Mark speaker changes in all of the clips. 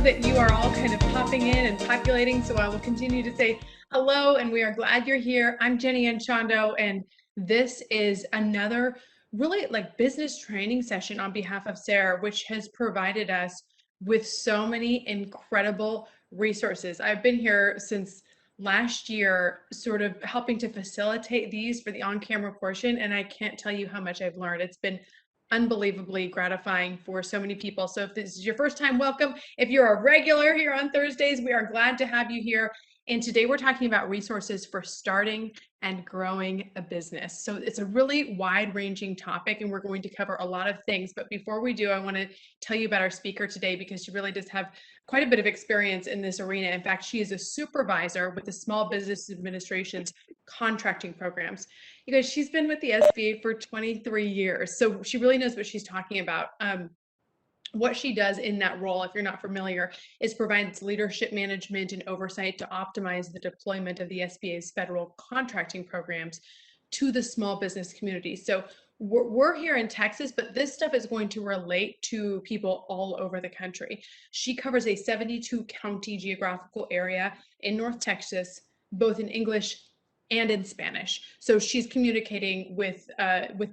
Speaker 1: that you are all kind of popping in and populating, so I will continue to say hello, and we are glad you're here. I'm Jenny Anchondo, and this is another really like business training session on behalf of Sarah, which has provided us with so many incredible resources. I've been here since last year, sort of helping to facilitate these for the on-camera portion, and I can't tell you how much I've learned. It's been unbelievably gratifying for so many people. So if this is your first time, welcome. If you're a regular here on Thursdays, we are glad to have you here. And today we're talking about resources for starting and growing a business. So it's a really wide-ranging topic, and we're going to cover a lot of things. But before we do, I want to tell you about our speaker today, because she really does have quite a bit of experience in this arena. In fact, she is a supervisor with the Small Business Administration's contracting programs. You guys, she's been with the SBA for 23 years, so she really knows what she's talking about. What she does in that role, if you're not familiar, is provides leadership management and oversight to optimize the deployment of the SBA's federal contracting programs to the small business community. So we're here in Texas, but this stuff is going to relate to people all over the country. She covers a 72 county geographical area in North Texas, both in English and in Spanish. So she's communicating with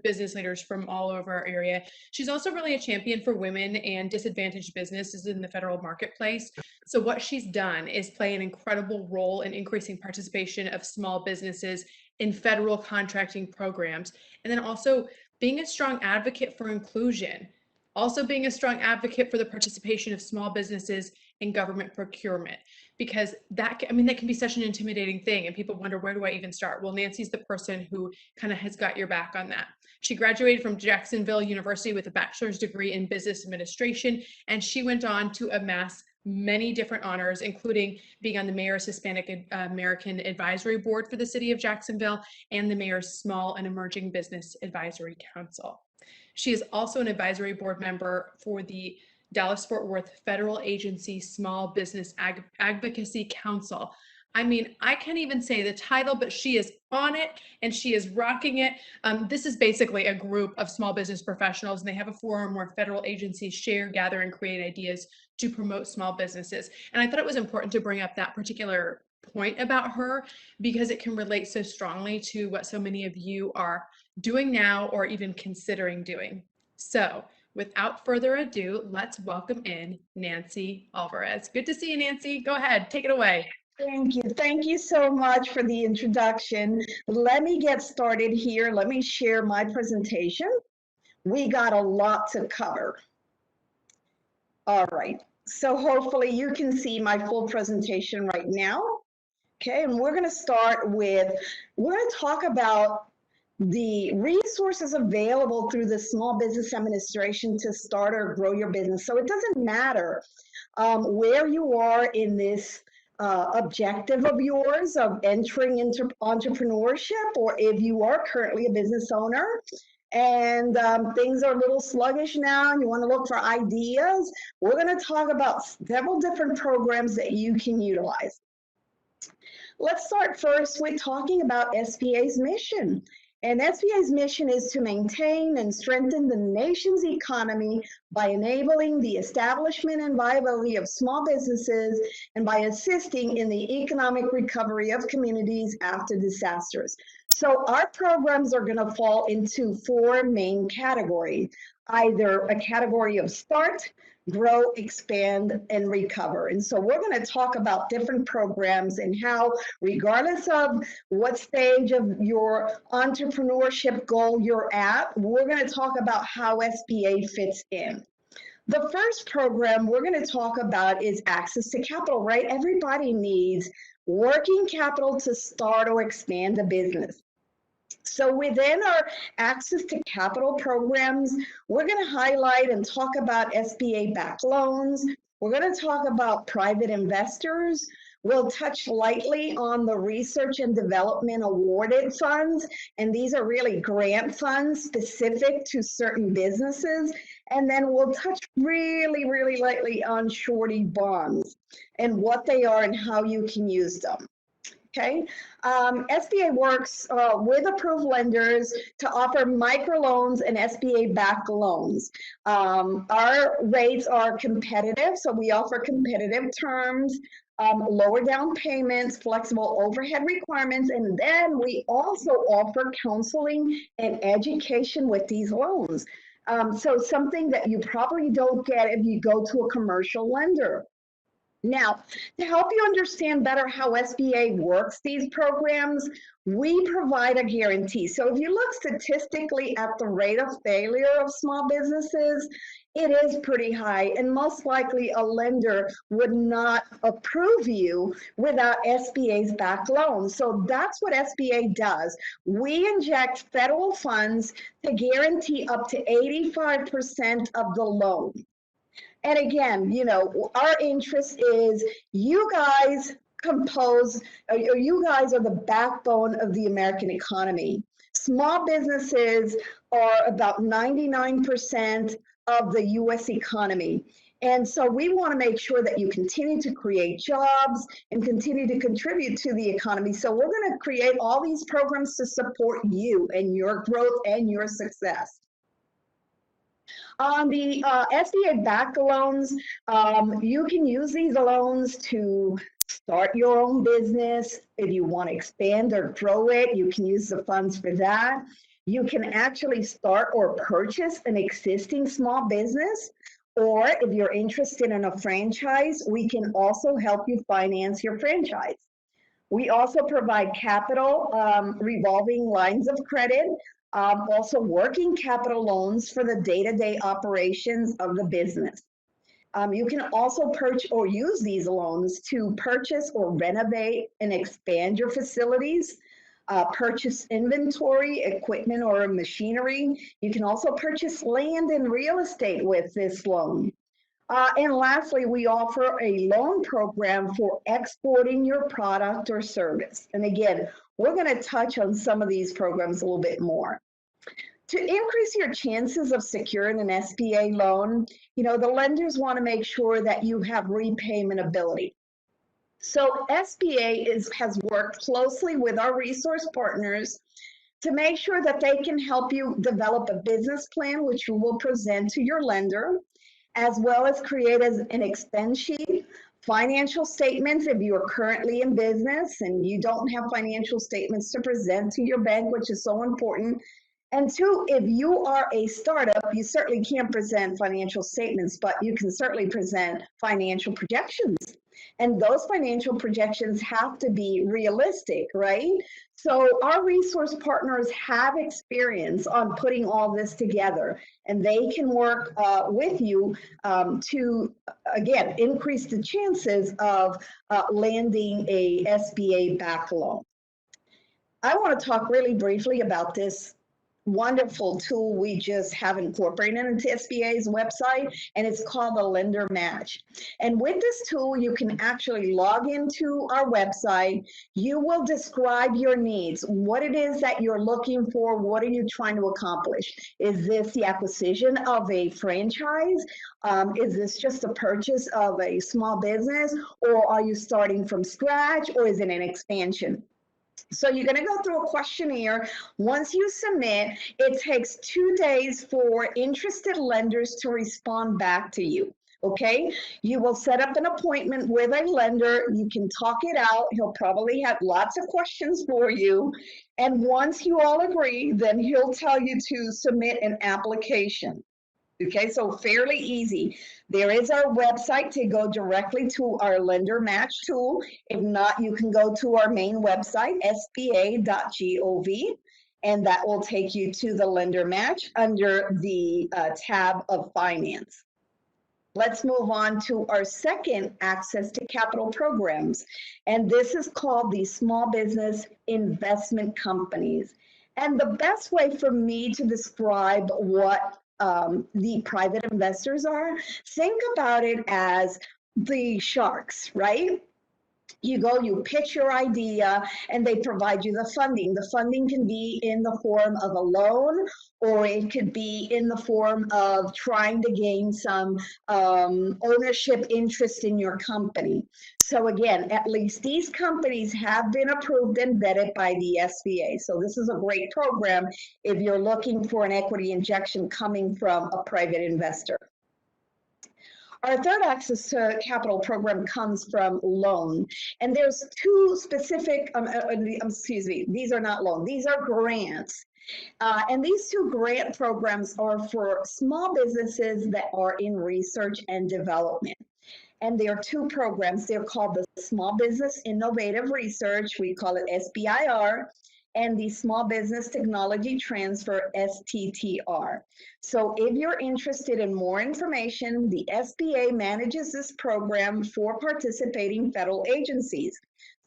Speaker 1: business leaders from all over our area. She's also really a champion for women and disadvantaged businesses in the federal marketplace. So what she's done is play an incredible role in increasing participation of small businesses in federal contracting programs, and then also being a strong advocate for inclusion, also being a strong advocate for the participation of small businesses in government procurement, because that can be such an intimidating thing, and people wonder, where do I even start? Well, Nancy's the person who kind of has got your back on that. She graduated from Jacksonville University with a bachelor's degree in business administration, and she went on to amass many different honors, including being on the Mayor's Hispanic American Advisory Board for the city of Jacksonville and the Mayor's Small and Emerging Business Advisory Council. She is also an advisory board member for the Dallas-Fort Worth Federal Agency Small Business Advocacy Council. I mean, I can't even say the title, but she is on it and she is rocking it. This is basically a group of small business professionals, and they have a forum where federal agencies share, gather, and create ideas to promote small businesses. And I thought it was important to bring up that particular point about her, because it can relate so strongly to what so many of you are doing now or even considering doing. So without further ado, let's welcome in Nancy Alvarez. Good to see you, Nancy. Go ahead, take it away.
Speaker 2: Thank you. Thank you so much for the introduction. Let me get started here. Let me share my presentation. We got a lot to cover. All right. So hopefully you can see my full presentation right now. Okay, and we're going to start with, we're going to talk about the resources available through the Small Business Administration to start or grow your business. So it doesn't matter where you are in this objective of yours of entering into entrepreneurship, or if you are currently a business owner and things are a little sluggish now and you want to look for ideas, we're going to talk about several different programs that you can utilize. Let's start first with talking about SBA's mission. And SBA's mission is to maintain and strengthen the nation's economy by enabling the establishment and viability of small businesses and by assisting in the economic recovery of communities after disasters. So our programs are going to fall into four main categories: either a category of start, grow, expand, and recover. And so we're going to talk about different programs and how, regardless of what stage of your entrepreneurship goal you're at, we're going to talk about how SBA fits in. The first program we're going to talk about is access to capital, right? Everybody needs working capital to start or expand a business. So within our access to capital programs, we're going to highlight and talk about SBA-backed loans. We're going to talk about private investors. We'll touch lightly on the research and development awarded funds, and these are really grant funds specific to certain businesses. And then we'll touch really, really lightly on surety bonds and what they are and how you can use them. Okay, SBA works with approved lenders to offer microloans and SBA-backed loans. Our rates are competitive, so we offer competitive terms, lower down payments, flexible overhead requirements, and then we also offer counseling and education with these loans. So something that you probably don't get if you go to a commercial lender. Now, to help you understand better how SBA works these programs, we provide a guarantee. So if you look statistically at the rate of failure of small businesses, it is pretty high, and most likely a lender would not approve you without SBA's back loans. So that's what SBA does. We inject federal funds to guarantee up to 85% of the loan. And again, you know, our interest is you guys compose, or you guys are the backbone of the American economy. Small businesses are about 99% of the US economy. And so we want to make sure that you continue to create jobs and continue to contribute to the economy. So we're going to create all these programs to support you and your growth and your success. On the SBA back loans, you can use these loans to start your own business. If you want to expand or grow it, you can use the funds for that. You can actually start or purchase an existing small business. Or if you're interested in a franchise, we can also help you finance your franchise. We also provide capital, revolving lines of credit, also working capital loans for the day-to-day operations of the business. You can also purchase or use these loans to purchase or renovate and expand your facilities, purchase inventory, equipment, or machinery. You can also purchase land and real estate with this loan. And lastly, we offer a loan program for exporting your product or service. And again, we're going to touch on some of these programs a little bit more. To increase your chances of securing an SBA loan, you know, the lenders want to make sure that you have repayment ability. So SBA has worked closely with our resource partners to make sure that they can help you develop a business plan, which you will present to your lender, as well as create an expense sheet, financial statements if you are currently in business and you don't have financial statements to present to your bank, which is so important. And two, if you are a startup, you certainly can't present financial statements, but you can certainly present financial projections. And those financial projections have to be realistic, right? So our resource partners have experience on putting all this together, and they can work with you to, again, increase the chances of landing a SBA back loan. I want to talk really briefly about this wonderful tool we just have incorporated into SBA's website, and it's called the Lender Match. And with this tool, you can actually log into our website. You will describe your needs, what it is that you're looking for, what are you trying to accomplish? Is this the acquisition of a franchise? Is this just a purchase of a small business, or are you starting from scratch, or is it an expansion? So you're going to go through a questionnaire. Once you submit, it takes 2 days for interested lenders to respond back to you. Okay, you will set up an appointment with a lender. You can talk it out. He'll probably have lots of questions for you. And once you all agree, then he'll tell you to submit an application. Okay, so fairly easy. There is our website to go directly to our Lender Match tool. If not, you can go to our main website, sba.gov, and that will take you to the Lender Match under the tab of Finance. Let's move on to our second access to capital programs, and this is called the Small Business Investment Companies. And the best way for me to describe what the private investors are, think about it as the sharks, right? You go, you pitch your idea, and they provide you the funding. The funding can be in the form of a loan, or it could be in the form of trying to gain some ownership interest in your company. So again, at least these companies have been approved and vetted by the SBA. So this is a great program if you're looking for an equity injection coming from a private investor. Our third access to capital program comes from loan. And there's two specific, excuse me, these are not loan, these are grants. And these two grant programs are for small businesses that are in research and development. And there are two programs. They're called the Small Business Innovative Research, we call it SBIR, and the Small Business Technology Transfer, STTR. So if you're interested in more information, the SBA manages this program for participating federal agencies.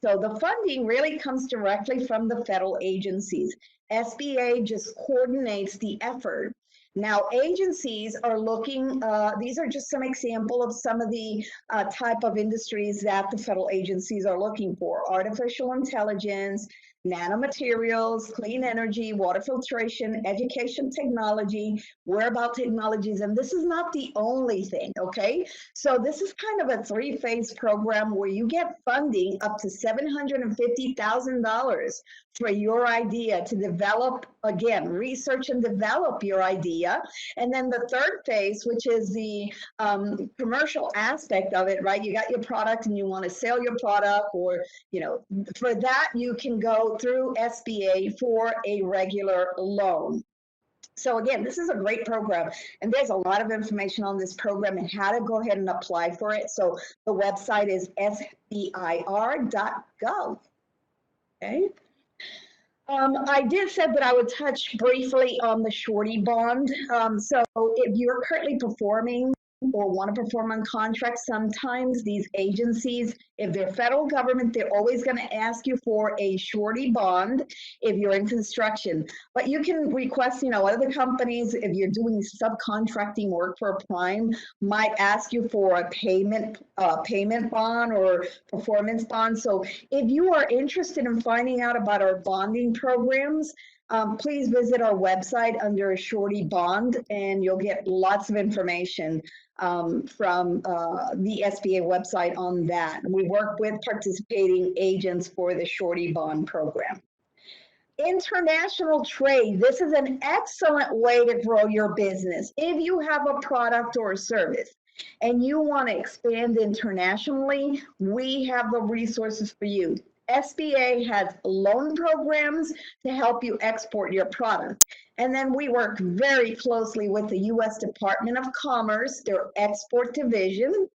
Speaker 2: So the funding really comes directly from the federal agencies. SBA just coordinates the effort. Now, agencies are looking, these are just some example of some of the type of industries that the federal agencies are looking for: artificial intelligence, nanomaterials, clean energy, water filtration, education technology, wearable technologies. And this is not the only thing, okay? So this is kind of a three-phase program where you get funding up to $750,000 for your idea to develop, again, research and develop your idea. And then the third phase, which is the commercial aspect of it, right? You got your product and you want to sell your product, or, you know, for that, you can go through SBA for a regular loan. So again, this is a great program, and there's a lot of information on this program and how to go ahead and apply for it. So the website is sbir.gov. Okay. I did say that I would touch briefly on the surety bond. So if you're currently performing or want to perform on contracts, sometimes these agencies, if they're federal government, they're always going to ask you for a surety bond if you're in construction. But you can request, you know, other companies, if you're doing subcontracting work for a prime, might ask you for a payment bond or performance bond. So if you are interested in finding out about our bonding programs, please visit our website under a surety bond, and you'll get lots of information from the SBA website on that. We work with participating agents for the surety bond program. International trade. This is an excellent way to grow your business. If you have a product or a service and you want to expand internationally, we have the resources for you. SBA has loan programs to help you export your product. And then we work very closely with the U.S. Department of Commerce, their export division,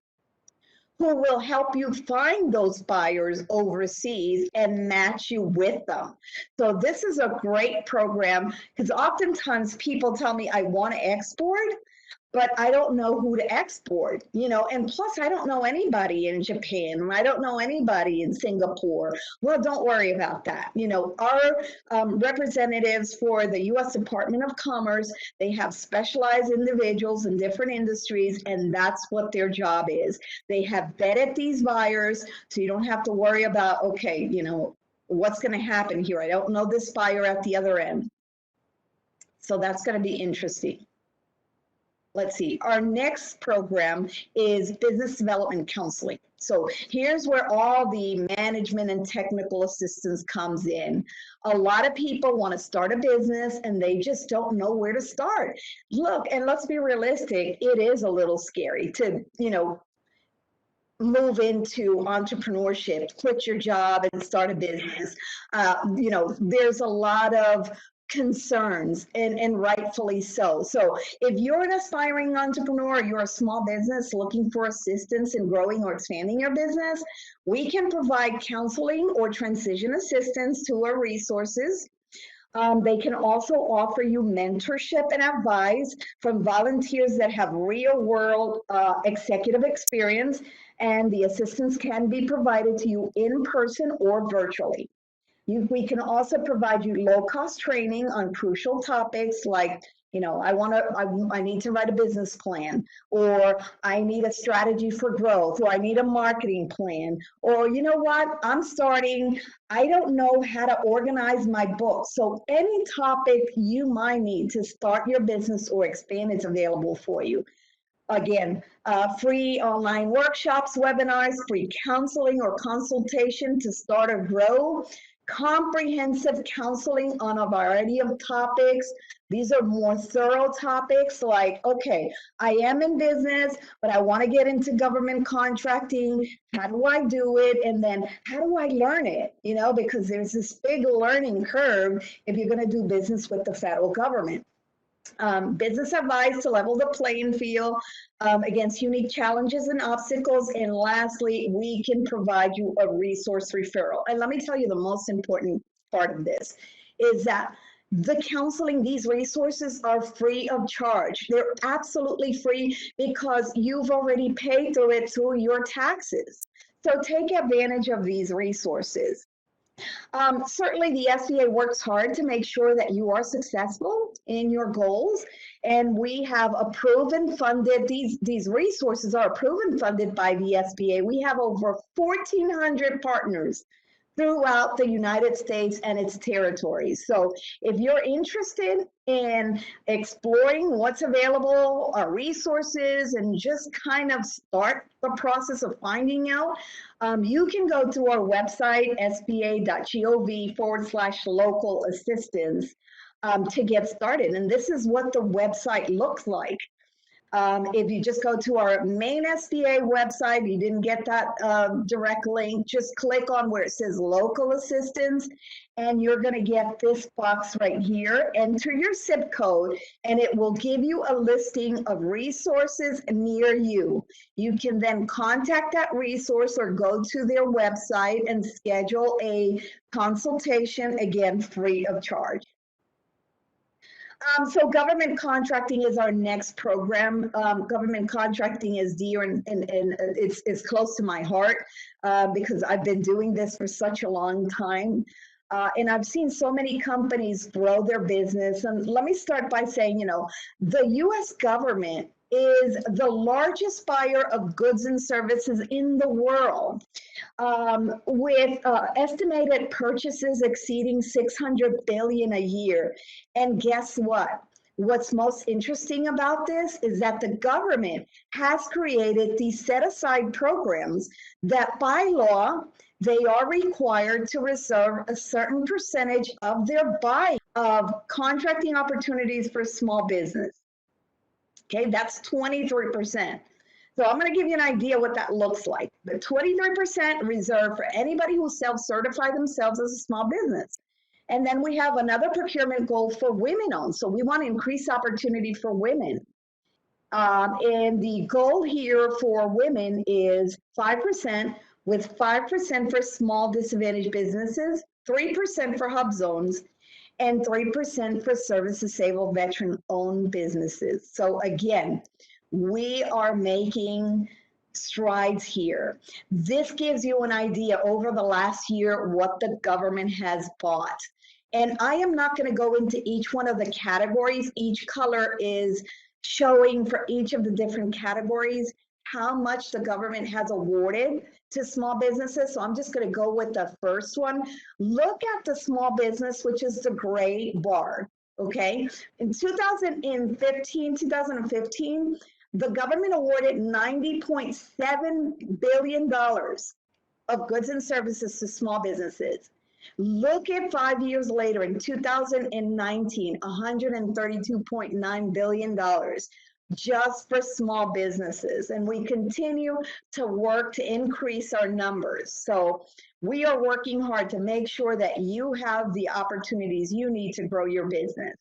Speaker 2: who will help you find those buyers overseas and match you with them. So this is a great program, because oftentimes people tell me, I want to export, but I don't know who to export, you know, and plus I don't know anybody in Japan, and I don't know anybody in Singapore. Well, don't worry about that. You know, our representatives for the U.S. Department of Commerce, they have specialized individuals in different industries, and that's what their job is. They have vetted these buyers, so you don't have to worry about, okay, you know, what's going to happen here? I don't know this buyer at the other end. So that's going to be interesting. Let's see, our next program is business development counseling. So here's where all the management and technical assistance comes in. A lot of people want to start a business and they just don't know where to start. Look, and let's be realistic, it is a little scary to, you know, move into entrepreneurship, quit your job and start a business. You know, there's a lot of concerns, and rightfully so. So if you're an aspiring entrepreneur, you're a small business looking for assistance in growing or expanding your business, we can provide counseling or transition assistance to our resources. They can also offer you mentorship and advice from volunteers that have real world executive experience, and the assistance can be provided to you in person or virtually. We can also provide you low-cost training on crucial topics like You know, I need to write a business plan, or I need a strategy for growth, or I need a marketing plan, or you know what, I don't know how to organize my book. So any topic you might need to start your business or expand is available for you. Again, free online workshops, webinars, free counseling or consultation to start or grow, comprehensive counseling on a variety of topics. These are more thorough topics like, okay, I am in business, but I want to get into government contracting. How do I do it? And then how do I learn it? You know, because there's this big learning curve if you're going to do business with the federal government. Business advice to level the playing field against unique challenges and obstacles. And lastly, we can provide you a resource referral. And let me tell you, the most important part of this is that the counseling, these resources are free of charge. They're absolutely free because you've already paid through it through your taxes. So take advantage of these resources. Certainly, the SBA works hard to make sure that you are successful in your goals. And we have approved and funded, these resources are approved and funded by the SBA. We have over 1,400 partners throughout the United States and its territories. So if you're interested in exploring what's available, our resources, and just kind of start the process of finding out, you can go to our website, sba.gov/local assistance, to get started. And this is what the website looks like. If you just go to our main SBA website, you didn't get that direct link, just click on where it says local assistance, and you're going to get this box right here. Enter your zip code, and it will give you a listing of resources near you. You can then contact that resource or go to their website and schedule a consultation, again, free of charge. So government contracting is our next program. Government contracting is dear and it's close to my heart because I've been doing this for such a long time. And I've seen so many companies grow their business. And let me start by saying, you know, the US government is the largest buyer of goods and services in the world, with estimated purchases exceeding $600 billion a year. And guess what? What's most interesting about this is that the government has created these set-aside programs that by law, they are required to reserve a certain percentage of their buy of contracting opportunities for small business. Okay, that's 23%. So I'm going to give you an idea what that looks like. The 23% reserved for anybody who self-certify themselves as a small business. And then we have another procurement goal for women-owned. So we want to increase opportunity for women. And the goal here for women is 5%, with 5% for small disadvantaged businesses, 3% for hub zones, and 3% for service-disabled veteran-owned businesses. So again, we are making strides here. This gives you an idea over the last year what the government has bought. And I am not going to go into each one of the categories. Each color is showing for each of the different categories how much the government has awarded to small businesses. So I'm just going to go with the first one. Look at the small business, which is the gray bar. Okay. In 2015, the government awarded $90.7 billion of goods and services to small businesses. Look at 5 years later in 2019, $132.9 billion just for small businesses. And we continue to work to increase our numbers. So we are working hard to make sure that you have the opportunities you need to grow your business.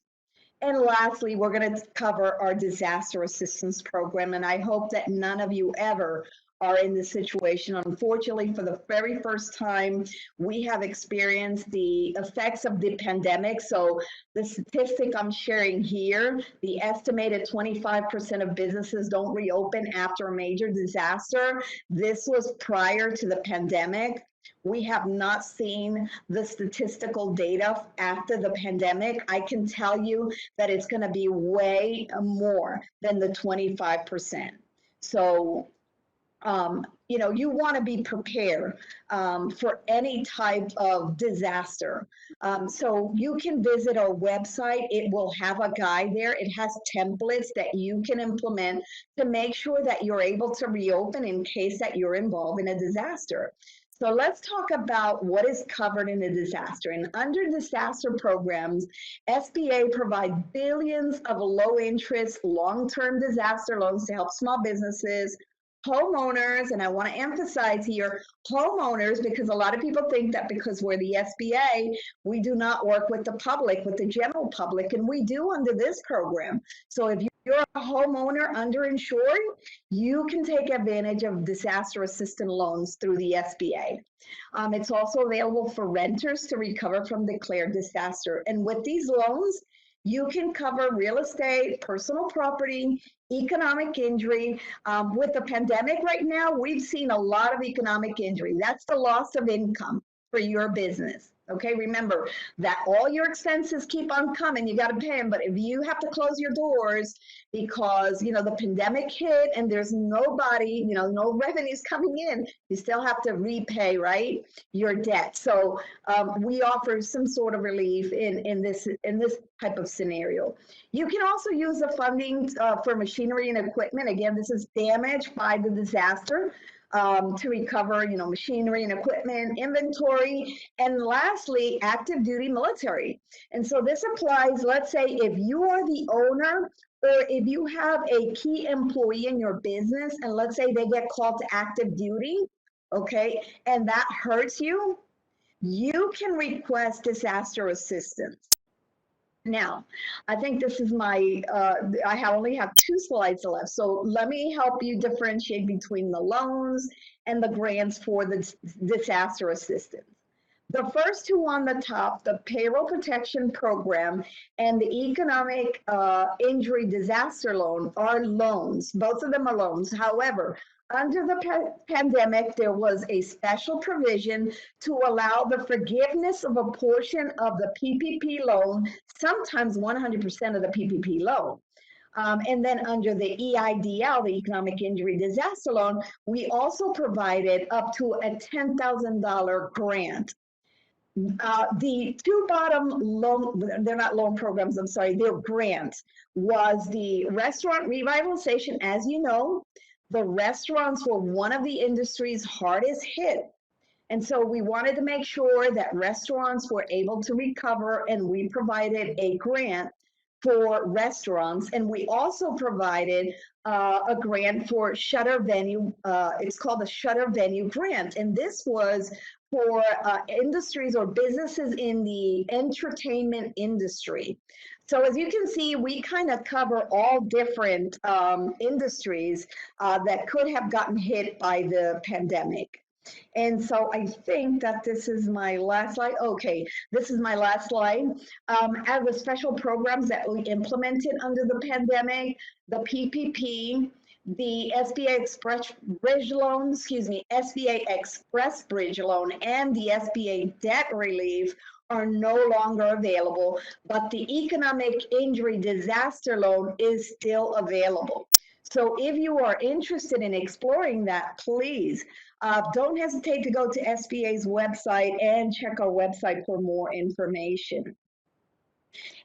Speaker 2: And lastly, we're going to cover our disaster assistance program. And I hope that none of you ever are in this situation. Unfortunately, for the very first time, we have experienced the effects of the pandemic. So the statistic I'm sharing here, the estimated 25% of businesses don't reopen after a major disaster. This was prior to the pandemic. We have not seen the statistical data after the pandemic. I can tell you that it's going to be way more than the 25%. So you want to be prepared for any type of disaster. So you can visit our website. It will have a guide there. It has templates that you can implement to make sure that you're able to reopen in case that you're involved in a disaster. So let's talk about what is covered in a disaster. And under disaster programs, SBA provides billions of low interest, long-term disaster loans to help small businesses, homeowners, and I want to emphasize here homeowners, because a lot of people think that because we're the SBA, we do not work with the public, with the general public, and we do under this program. So if you're a homeowner underinsured, you can take advantage of disaster assistance loans through the SBA. It's also available for renters to recover from declared disaster. And with these loans, you can cover real estate, personal property, economic injury. With the pandemic right now, we've seen a lot of economic injury. That's the loss of income for your business. Okay, remember that all your expenses keep on coming. You got to pay them. But if you have to close your doors because the pandemic hit and there's nobody, no revenues coming in, you still have to repay, right, your debt. So we offer some sort of relief in this type of scenario. You can also use the funding for machinery and equipment. Again, this is damage by the disaster. To recover, machinery and equipment, inventory, and lastly, active duty military. And so this applies, let's say, if you are the owner or if you have a key employee in your business, and let's say they get called to active duty, okay, and that hurts you, you can request disaster assistance. Now, I think this is I only have 2 slides left. So let me help you differentiate between the loans and the grants for the disaster assistance. The first two on the top, the Payroll Protection Program and the Economic Injury Disaster Loan, are loans. Both of them are loans. However, under the pandemic, there was a special provision to allow the forgiveness of a portion of the PPP loan, sometimes 100% of the PPP loan. And then under the EIDL, the Economic Injury Disaster Loan, we also provided up to a $10,000 grant. The two bottom loan, they're not loan programs, I'm sorry, they're grants, was the restaurant revitalization. As you know, the restaurants were one of the industries hardest hit. And so we wanted to make sure that restaurants were able to recover, and we provided a grant for restaurants. And we also provided a grant for shutter venue. It's called the Shutter Venue Grant. And this was for industries or businesses in the entertainment industry. So as you can see, we kind of cover all different industries that could have gotten hit by the pandemic. And so I think that this is my last slide. Okay, this is my last slide. As the special programs that we implemented under the pandemic, the PPP, the SBA Express Bridge Loan, SBA Express Bridge Loan, and the SBA Debt Relief are no longer available, but the Economic Injury Disaster Loan is still available. So if you are interested in exploring that, please don't hesitate to go to SBA's website and check our website for more information.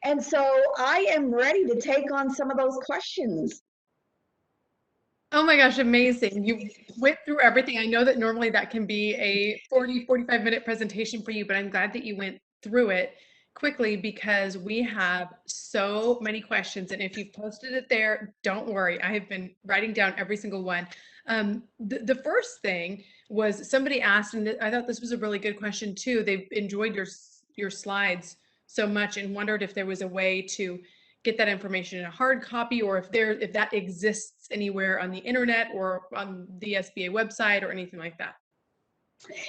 Speaker 2: And so I am ready to take on some of those questions.
Speaker 1: Oh my gosh, amazing. You went through everything. I know that normally that can be a 45-minute presentation for you, but I'm glad that you went through it quickly because we have so many questions. And if you've posted it there, don't worry. I have been writing down every single one. The first thing was somebody asked, and I thought this was a really good question too. They've enjoyed your slides so much and wondered if there was a way to get that information in a hard copy, or if that exists anywhere on the internet or on the SBA website or anything like that.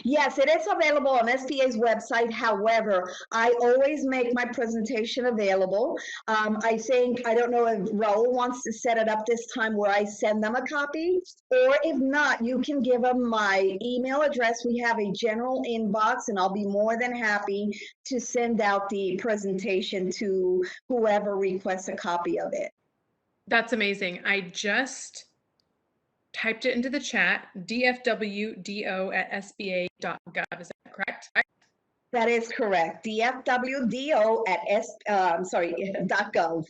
Speaker 2: Yes, it is available on SBA's website. However, I always make my presentation available. I think, I don't know if Raul wants to set it up this time where I send them a copy, or if not, you can give them my email address. We have a general inbox, and I'll be more than happy to send out the presentation to whoever requests a copy of it.
Speaker 1: That's amazing. I just typed it into the chat, dfwdo@sba.gov. Is that correct?
Speaker 2: That is correct. DFWDO at .gov.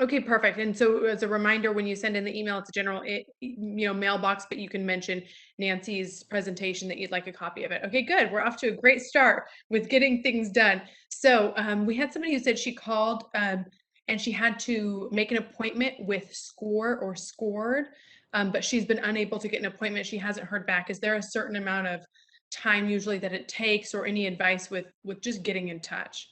Speaker 1: Okay, perfect. And so as a reminder, when you send in the email, it's a general, mailbox, but you can mention Nancy's presentation that you'd like a copy of it. Okay, good. We're off to a great start with getting things done. So we had somebody who said she called and she had to make an appointment with SCORE or SCORED, but she's been unable to get an appointment. She hasn't heard back. Is there a certain amount of time usually that it takes, or any advice with just getting in touch?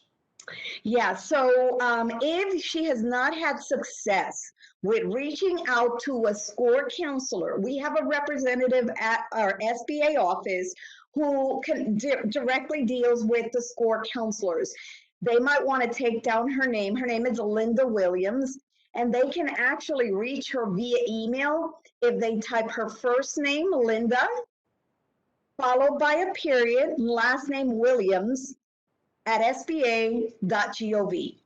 Speaker 2: Yeah, so if she has not had success with reaching out to a SCORE counselor, we have a representative at our SBA office who directly deals with the SCORE counselors. They might want to take down her name. Her name is Linda Williams, and they can actually reach her via email if they type her first name, Linda, followed by a period, last name Williams, at sba.gov.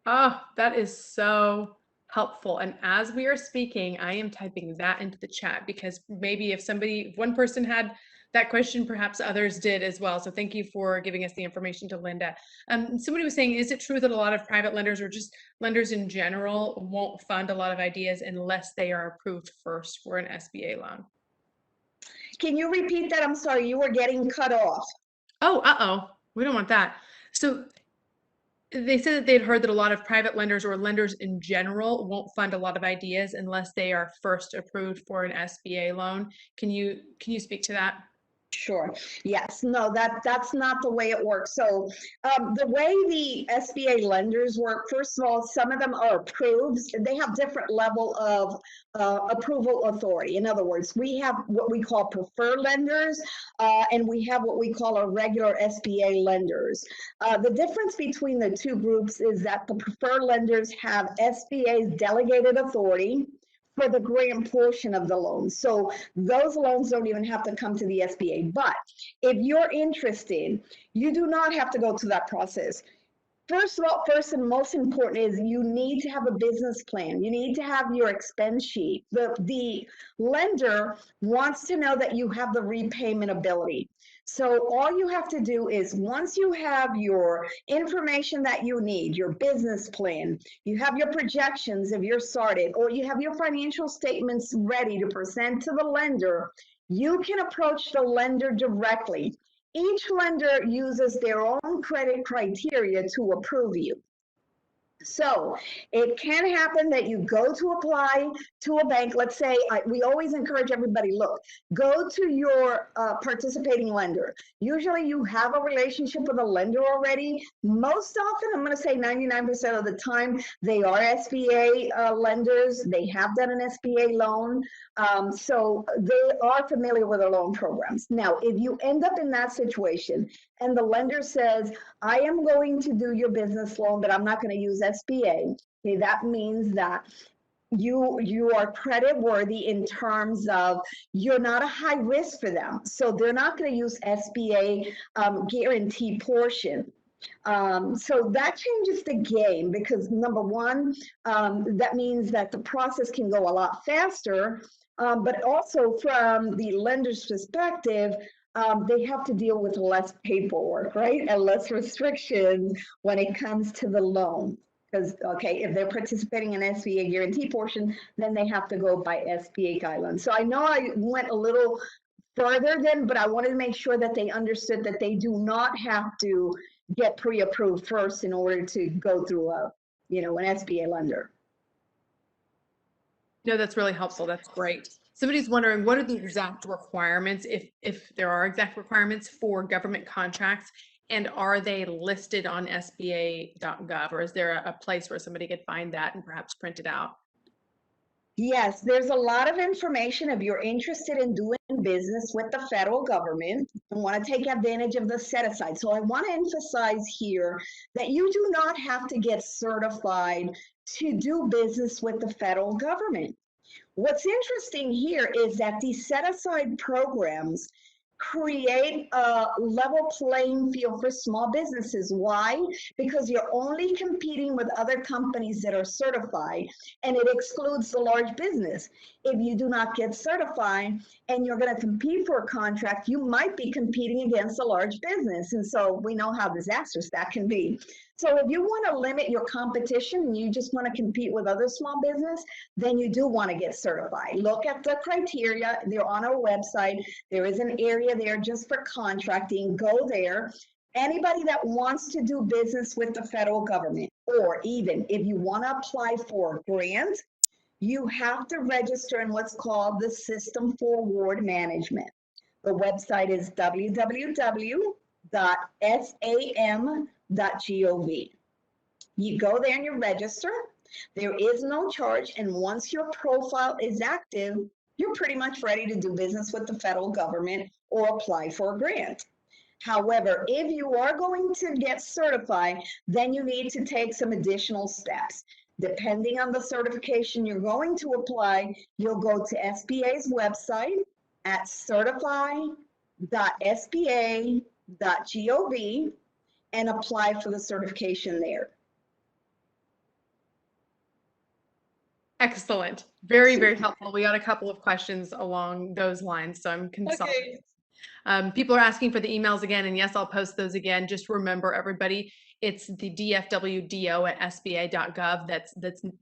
Speaker 1: Oh, that is so helpful. And as we are speaking, I am typing that into the chat because maybe if one person had that question, perhaps others did as well. So thank you for giving us the information to Linda. Somebody was saying, is it true that a lot of private lenders or just lenders in general won't fund a lot of ideas unless they are approved first for an SBA loan?
Speaker 2: Can you repeat that? I'm sorry, you were getting cut off.
Speaker 1: Oh, uh-oh. We don't want that. So they said that they'd heard that a lot of private lenders or lenders in general won't fund a lot of ideas unless they are first approved for an SBA loan. Can you speak to that?
Speaker 2: Sure. Yes. No, that's not the way it works. So the way the SBA lenders work, first of all, some of them are approved. They have different level of approval authority. In other words, we have what we call preferred lenders, and we have what we call our regular SBA lenders. The difference between the two groups is that the preferred lenders have SBA's delegated authority for the grant portion of the loan. So those loans don't even have to come to the SBA. But if you're interested, you do not have to go through that process. First of all, first and most important is you need to have a business plan. You need to have your expense sheet. The lender wants to know that you have the repayment ability. So all you have to do is once you have your information that you need, your business plan, you have your projections if you're started, or you have your financial statements ready to present to the lender, you can approach the lender directly. Each lender uses their own credit criteria to approve you. So it can happen that you go to apply to a bank. Let's say we always encourage everybody, look, go to your participating lender. Usually you have a relationship with a lender already. Most often, I'm going to say 99% of the time, they are SBA lenders. They have done an SBA loan. So they are familiar with the loan programs. Now, if you end up in that situation and the lender says, I am going to do your business loan, but I'm not going to use SBA. Okay, that means that you are credit worthy in terms of you're not a high risk for them. So they're not going to use SBA guarantee portion. So that changes the game because number one, that means that the process can go a lot faster. But also from the lender's perspective, they have to deal with less paperwork, right? And less restrictions when it comes to the loan. Because, okay, if they're participating in SBA guarantee portion, then they have to go by SBA guidelines. So I know I went a little further then, but I wanted to make sure that they understood that they do not have to get pre-approved first in order to go through an SBA lender.
Speaker 1: No, that's really helpful. That's great. Somebody's wondering, what are the exact requirements, if there are exact requirements for government contracts, and are they listed on SBA.gov, or is there a place where somebody could find that and perhaps print it out?
Speaker 2: Yes, there's a lot of information if you're interested in doing business with the federal government and want to take advantage of the set aside. So I want to emphasize here that you do not have to get certified to do business with the federal government. What's interesting here is that these set aside programs create a level playing field for small businesses. Why? Because you're only competing with other companies that are certified, and it excludes the large business. If you do not get certified and you're going to compete for a contract, you might be competing against a large business. And so we know how disastrous that can be. So if you want to limit your competition and you just want to compete with other small business, then you do want to get certified. Look at the criteria. They're on our website. There is an area there just for contracting. Go there. Anybody that wants to do business with the federal government, or even if you want to apply for a grant, you have to register in what's called the System for Award Management. The website is www.sam.gov. You go there and you register. There is no charge. And once your profile is active, you're pretty much ready to do business with the federal government or apply for a grant. However, if you are going to get certified, then you need to take some additional steps. Depending on the certification you're going to apply, you'll go to SBA's website at certify.sba.gov and apply for the certification there.
Speaker 1: Excellent. Very, very helpful. We got a couple of questions along those lines, so I'm consolidating. People are asking for the emails again, and yes, I'll post those again. Just remember, everybody, it's the dfwdo@sba.gov. That's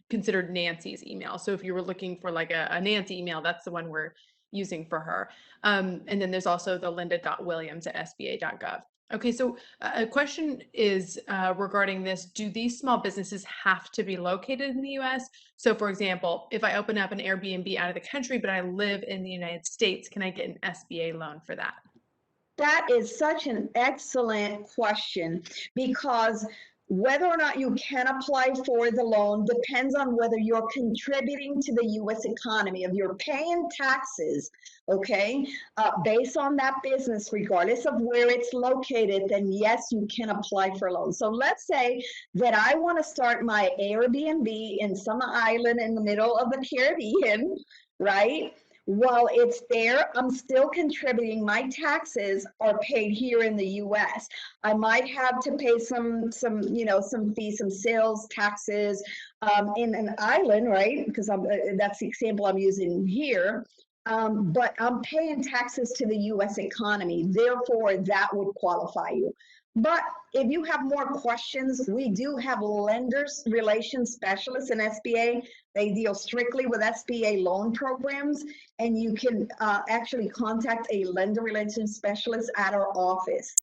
Speaker 1: considered Nancy's email. So if you were looking for like a Nancy email, that's the one we're using for her. And then there's also the linda.williams@sba.gov. Okay, so a question is regarding this. Do these small businesses have to be located in the US? So for example, if I open up an Airbnb out of the country, but I live in the United States, can I get an SBA loan for that?
Speaker 2: That is such an excellent question, because whether or not you can apply for the loan depends on whether you're contributing to the U.S. economy. If you're paying taxes, okay, based on that business, regardless of where it's located, then yes, you can apply for a loan. So let's say that I want to start my Airbnb in some island in the middle of the Caribbean, right? While it's there, I'm still contributing. My taxes are paid here in the US. I might have to pay some fees, some sales taxes in an island, right? Because that's the example I'm using here. But I'm paying taxes to the US economy. Therefore, that would qualify you. But if you have more questions, we do have lenders relations specialists in SBA. They deal strictly with SBA loan programs, and you can actually contact a lender relations specialist at our office.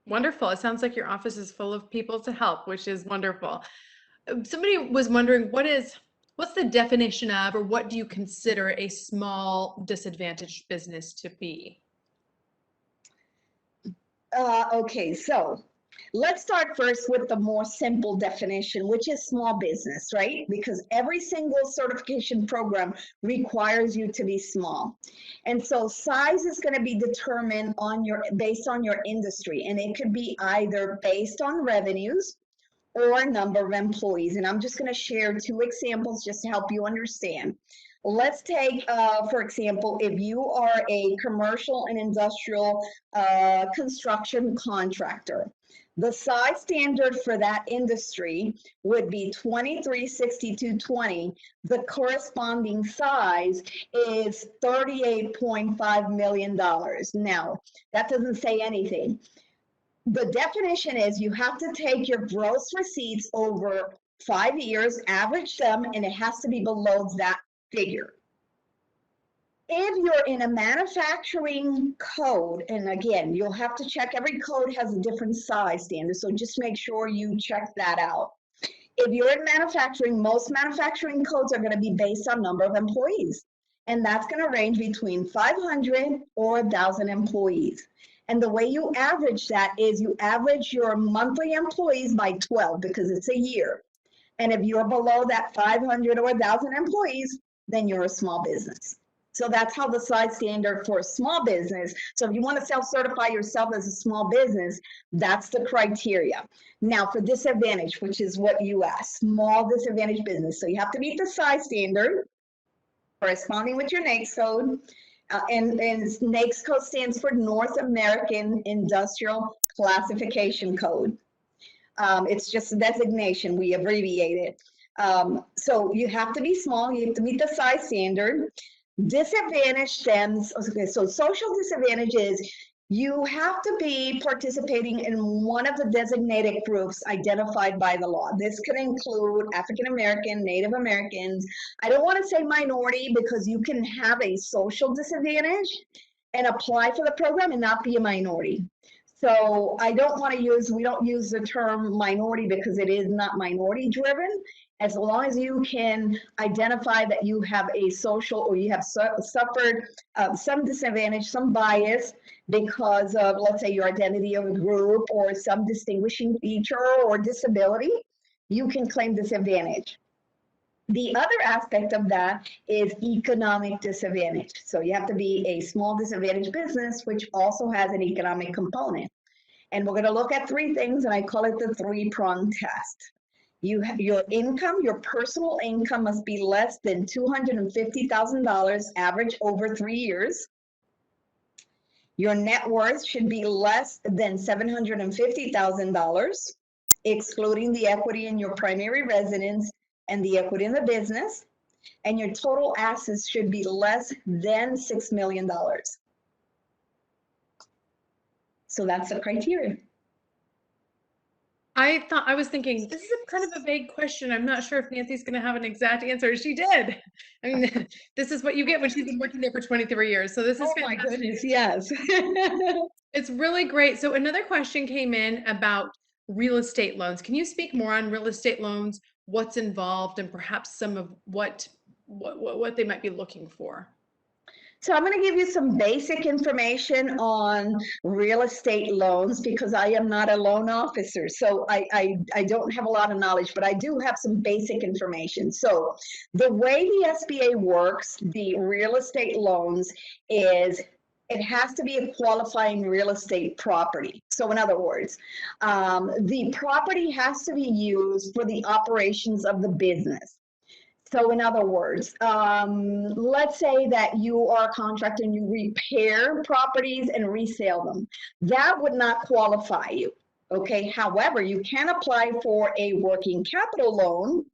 Speaker 1: Wonderful. It sounds like your office is full of people to help, which is wonderful. Somebody was wondering, what's the definition of, or what do you consider a small disadvantaged business to be?
Speaker 2: Okay, so let's start first with the more simple definition, which is small business, right? Because every single certification program requires you to be small. And so size is going to be determined based on your industry, and it could be either based on revenues or number of employees. And I'm just going to share two examples just to help you understand. Let's take, for example, if you are a commercial and industrial construction contractor, the size standard for that industry would be 236220. The corresponding size is $38.5 million. Now, that doesn't say anything. The definition is you have to take your gross receipts over 5 years, average them, and it has to be below that figure. If you're in a manufacturing code, and again, you'll have to check, every code has a different size standard, so just make sure you check that out. If you're in manufacturing, most manufacturing codes are going to be based on number of employees, and that's going to range between 500 or 1,000 employees. And the way you average that is you average your monthly employees by 12, because it's a year. And if you're below that 500 or 1,000 employees, then you're a small business. So that's how the size standard for a small business. So if you want to self-certify yourself as a small business, that's the criteria. Now for disadvantage, which is what you asked, small disadvantaged business. So you have to meet the size standard corresponding with your NAICS code. And NAICS code stands for North American Industrial Classification Code. It's just a designation, we abbreviate it. So you have to be small, you have to meet the size standard. Disadvantage stems, okay, so social disadvantage is you have to be participating in one of the designated groups identified by the law. This could include African American, Native Americans. I don't want to say minority because you can have a social disadvantage and apply for the program and not be a minority. So I don't want to use, we don't use the term minority because it is not minority driven. As long as you can identify that you have a social or you have suffered some disadvantage, some bias because of, let's say, your identity of a group or some distinguishing feature or disability, you can claim disadvantage. The other aspect of that is economic disadvantage. So you have to be a small disadvantaged business, which also has an economic component. And we're going to look at three things, and I call it the three-pronged test. You have your income, your personal income must be less than $250,000 average over 3 years. Your net worth should be less than $750,000, excluding the equity in your primary residence and the equity in the business. And your total assets should be less than $6 million. So that's the criteria.
Speaker 1: I was thinking, this is a kind of a vague question. I'm not sure if Nancy's going to have an exact answer. She did. I mean, this is what you get when she's been working there for 23 years. So this is
Speaker 2: fantastic. My goodness, yes.
Speaker 1: It's really great. So another question came in about real estate loans. Can you speak more on real estate loans, what's involved, and perhaps some of what they might be looking for?
Speaker 2: So I'm going to give you some basic information on real estate loans because I am not a loan officer. So I don't have a lot of knowledge, but I do have some basic information. So the way the SBA works, the real estate loans is it has to be a qualifying real estate property. So in other words, the property has to be used for the operations of the business. So in other words, let's say that you are a contractor and you repair properties and resell them. That would not qualify you, okay? However, you can apply for a working capital loan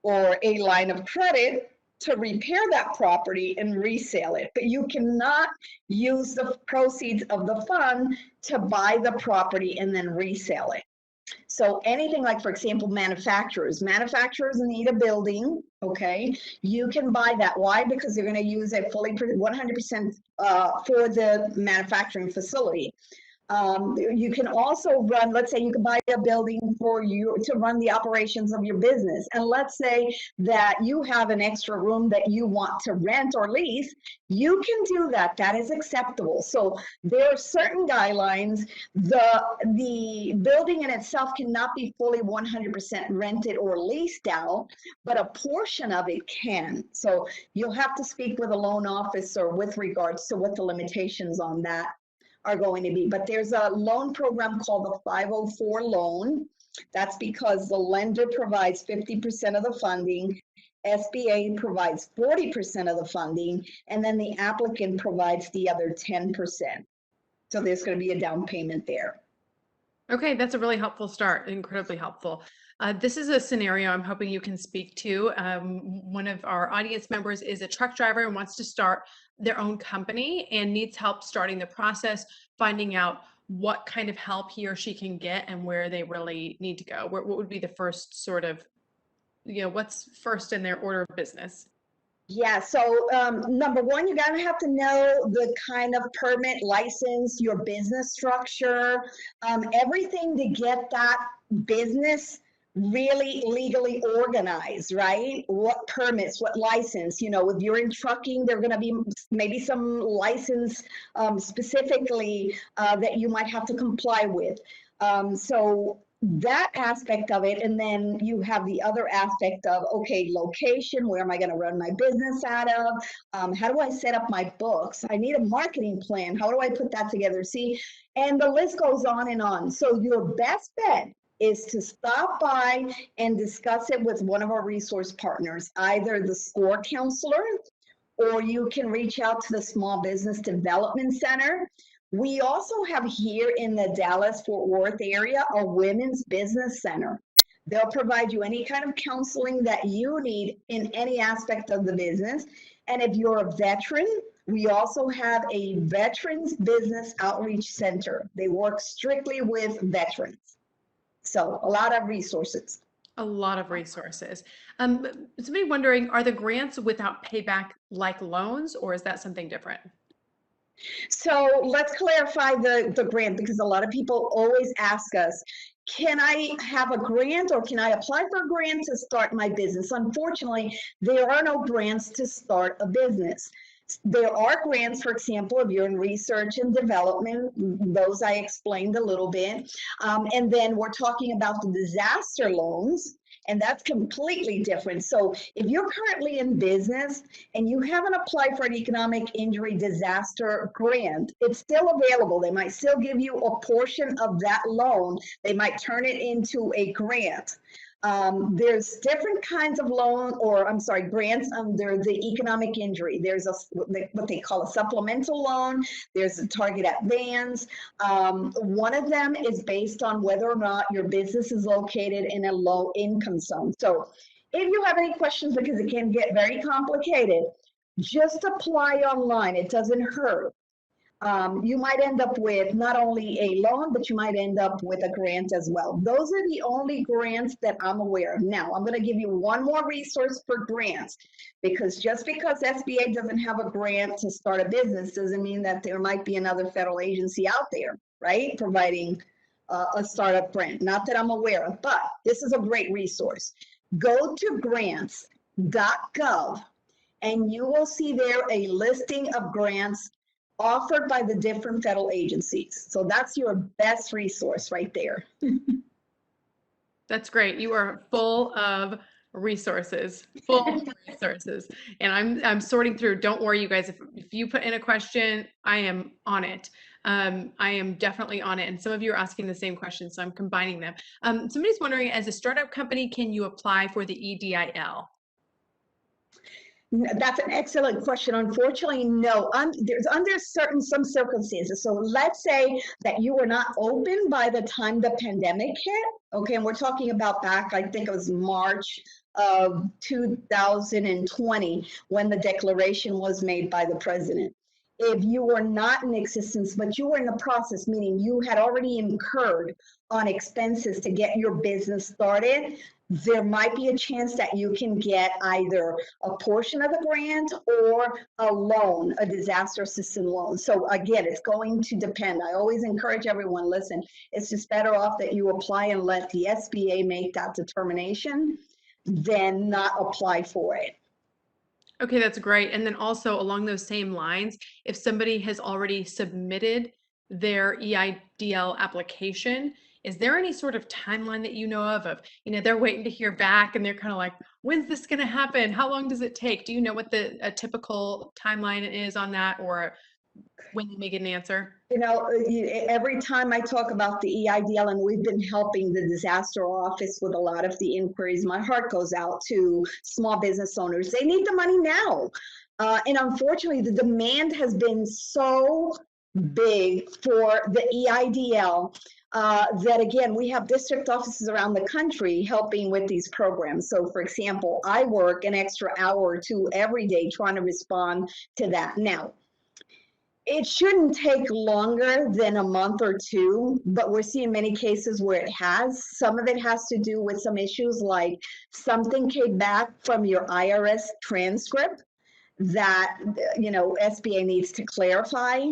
Speaker 2: or a line of credit to repair that property and resell it, but you cannot use the proceeds of the fund to buy the property and then resell it. So anything like, for example, manufacturers need a building, okay? You can buy that. Why? Because they're going to use it fully 100% for the manufacturing facility. You can also run, let's say you can buy a building for you to run the operations of your business. And let's say that you have an extra room that you want to rent or lease, you can do that. That is acceptable. So there are certain guidelines. The building in itself cannot be fully 100% rented or leased out, but a portion of it can. So you'll have to speak with a loan officer with regards to what the limitations on that are going to be. But there's a loan program called the 504 loan. That's because the lender provides 50% of the funding, SBA provides 40% of the funding, and then the applicant provides the other 10%. So there's going to be a down payment there.
Speaker 1: Okay, that's a really helpful start, incredibly helpful. This is a scenario I'm hoping you can speak to. One of our audience members is a truck driver and wants to start their own company and needs help starting the process, finding out what kind of help he or she can get and where they really need to go. What would be the first sort of, what's first in their order of business?
Speaker 2: Yeah, so number one, you gotta have to know the kind of permit, license, your business structure, everything to get that business really legally organized, right? What permits, what license, if you're in trucking, there are gonna be maybe some license specifically that you might have to comply with. So that aspect of it, and then you have the other aspect of, okay, location, where am I going to run my business out of? How do I set up my books? I need a marketing plan. How do I put that together? See, and the list goes on and on. So your best bet is to stop by and discuss it with one of our resource partners, either the SCORE counselor, or you can reach out to the Small Business Development Center. We also have here in the Dallas-Fort Worth area a women's business center. They'll provide you any kind of counseling that you need in any aspect of the business. And if you're a veteran, we also have a Veterans Business Outreach Center. They work strictly with veterans. So a lot of resources.
Speaker 1: A lot of resources. Somebody wondering, are the grants without payback like loans, or is that something different?
Speaker 2: So let's clarify the grant, because a lot of people always ask us, can I have a grant or can I apply for a grant to start my business? Unfortunately, there are no grants to start a business. There are grants, for example, if you're in research and development, those I explained a little bit. And then we're talking about the disaster loans, and that's completely different. So if you're currently in business and you haven't applied for an economic injury disaster grant, it's still available. They might still give you a portion of that loan. They might turn it into a grant. There's different kinds of grants under the economic injury. There's what they call a supplemental loan. There's a target advance. One of them is based on whether or not your business is located in a low income zone. So if you have any questions, because it can get very complicated, just apply online. It doesn't hurt. You might end up with not only a loan, but you might end up with a grant as well. Those are the only grants that I'm aware of. Now, I'm going to give you one more resource for grants, because just because SBA doesn't have a grant to start a business doesn't mean that there might be another federal agency out there, right, providing a startup grant. Not that I'm aware of, but this is a great resource. Go to grants.gov, and you will see there a listing of grants offered by the different federal agencies. So that's your best resource right there.
Speaker 1: That's great. You are full of resources, full of resources. And I'm sorting through. Don't worry, you guys. If you put in a question, I am on it. I am definitely on it. And some of you are asking the same questions, so I'm combining them. Somebody's wondering, as a startup company, can you apply for the EIDL?
Speaker 2: That's an excellent question. Unfortunately, no. There's under some circumstances. So let's say that you were not open by the time the pandemic hit. Okay, and we're talking about back, I think it was March of 2020 when the declaration was made by the president. If you were not in existence, but you were in the process, meaning you had already incurred on expenses to get your business started, there might be a chance that you can get either a portion of the grant or a loan, a disaster assistance loan. So again, it's going to depend. I always encourage everyone, listen, it's just better off that you apply and let the SBA make that determination than not apply for it.
Speaker 1: Okay, that's great. And then also along those same lines, if somebody has already submitted their EIDL application, is there any sort of timeline that you know of, they're waiting to hear back and they're kind of like, when's this going to happen? How long does it take? Do you know what a typical timeline is on that, or when you may get an answer?
Speaker 2: Every time I talk about the EIDL, and we've been helping the disaster office with a lot of the inquiries, my heart goes out to small business owners. They need the money now. And unfortunately, the demand has been so big for the EIDL that, again, we have district offices around the country helping with these programs. So, for example, I work an extra hour or two every day trying to respond to that. Now, it shouldn't take longer than a month or two, but we're seeing many cases where it has. Some of it has to do with some issues like something came back from your IRS transcript that, SBA needs to clarify.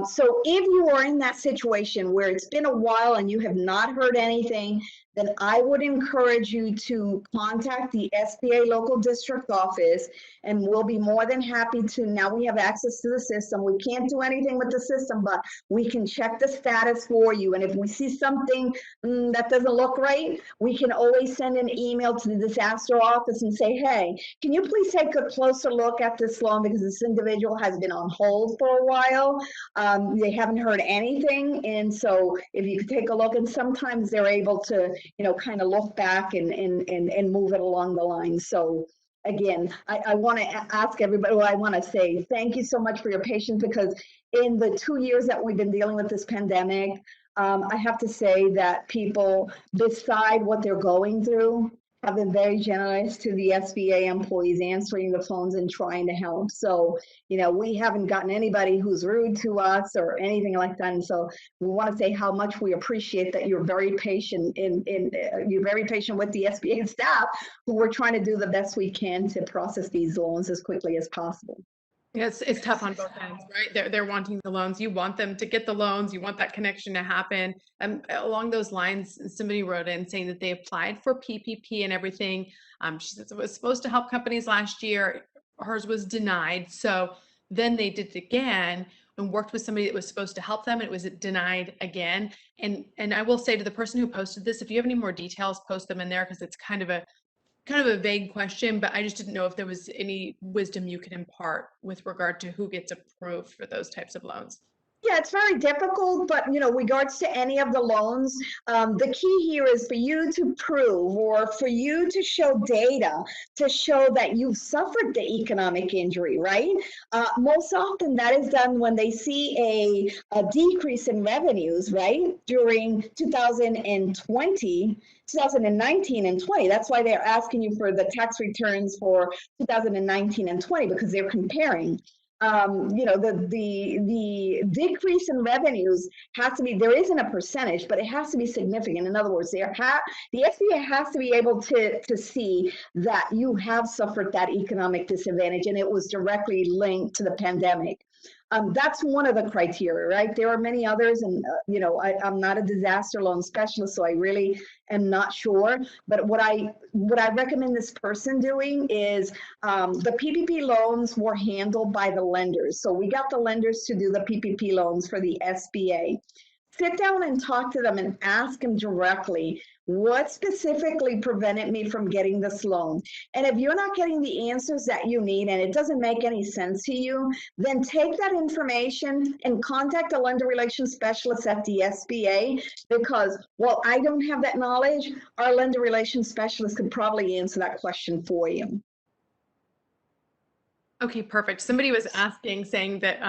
Speaker 2: So if you are in that situation where it's been a while and you have not heard anything, then I would encourage you to contact the SBA local district office, and we'll be more than happy to. Now we have access to the system. We can't do anything with the system, but we can check the status for you. And if we see something that doesn't look right, we can always send an email to the disaster office and say, hey, can you please take a closer look at this loan, because this individual has been on hold for a while. They haven't heard anything. And so if you could take a look, and sometimes they're able to, kind of look back and move it along the line. So again, I want to ask everybody, I want to say thank you so much for your patience, because in the 2 years that we've been dealing with this pandemic, I have to say that people, beside what they're going through, have been very generous to the SBA employees, answering the phones and trying to help. So, we haven't gotten anybody who's rude to us or anything like that. And so we want to say how much we appreciate that you're very patient you're very patient with the SBA staff, who we're trying to do the best we can to process these loans as quickly as possible.
Speaker 1: Yes, it's tough on both ends, right? They're wanting the loans. You want them to get the loans. You want that connection to happen. Along those lines, somebody wrote in saying that they applied for PPP and everything. She says it was supposed to help companies last year. Hers was denied. So then they did it again and worked with somebody that was supposed to help them. And it was denied again. And I will say to the person who posted this, if you have any more details, post them in there, because it's kind of a vague question, but I just didn't know if there was any wisdom you could impart with regard to who gets approved for those types of loans.
Speaker 2: Yeah, it's very difficult, but regards to any of the loans, the key here is for you to prove, or for you to show data to show that you've suffered the economic injury, right? Most often that is done when they see a decrease in revenues, right? During 2020, 2019 and 20. That's why they're asking you for the tax returns for 2019 and 20, because they're comparing. The decrease in revenues has to be, there isn't a percentage, but it has to be significant. In other words, the SBA has to be able to see that you have suffered that economic disadvantage, and it was directly linked to the pandemic. That's one of the criteria, right? There are many others, and I'm not a disaster loan specialist, so I really am not sure. But what I recommend this person doing is, the PPP loans were handled by the lenders. So we got the lenders to do the PPP loans for the SBA. Sit down and talk to them and ask them directly, what specifically prevented me from getting this loan? And if you're not getting the answers that you need, and it doesn't make any sense to you, then take that information and contact a lender relations specialist at the SBA, because while I don't have that knowledge, our lender relations specialist could probably answer that question for you.
Speaker 1: Okay, perfect. Somebody was asking, saying that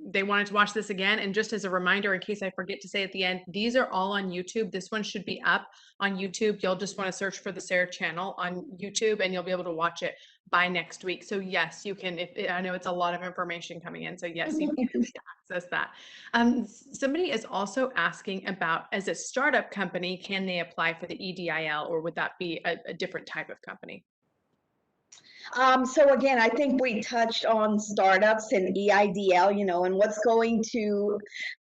Speaker 1: they wanted to watch this again. And just as a reminder, in case I forget to say at the end, these are all on YouTube. This one should be up on YouTube. You'll just want to search for the Sarah channel on YouTube, and you'll be able to watch it by next week. So yes, you can, I know it's a lot of information coming in. So yes, you can access that. Somebody is also asking about, as a startup company, can they apply for the EIDL, or would that be a different type of company?
Speaker 2: So again, I think we touched on startups and EIDL, and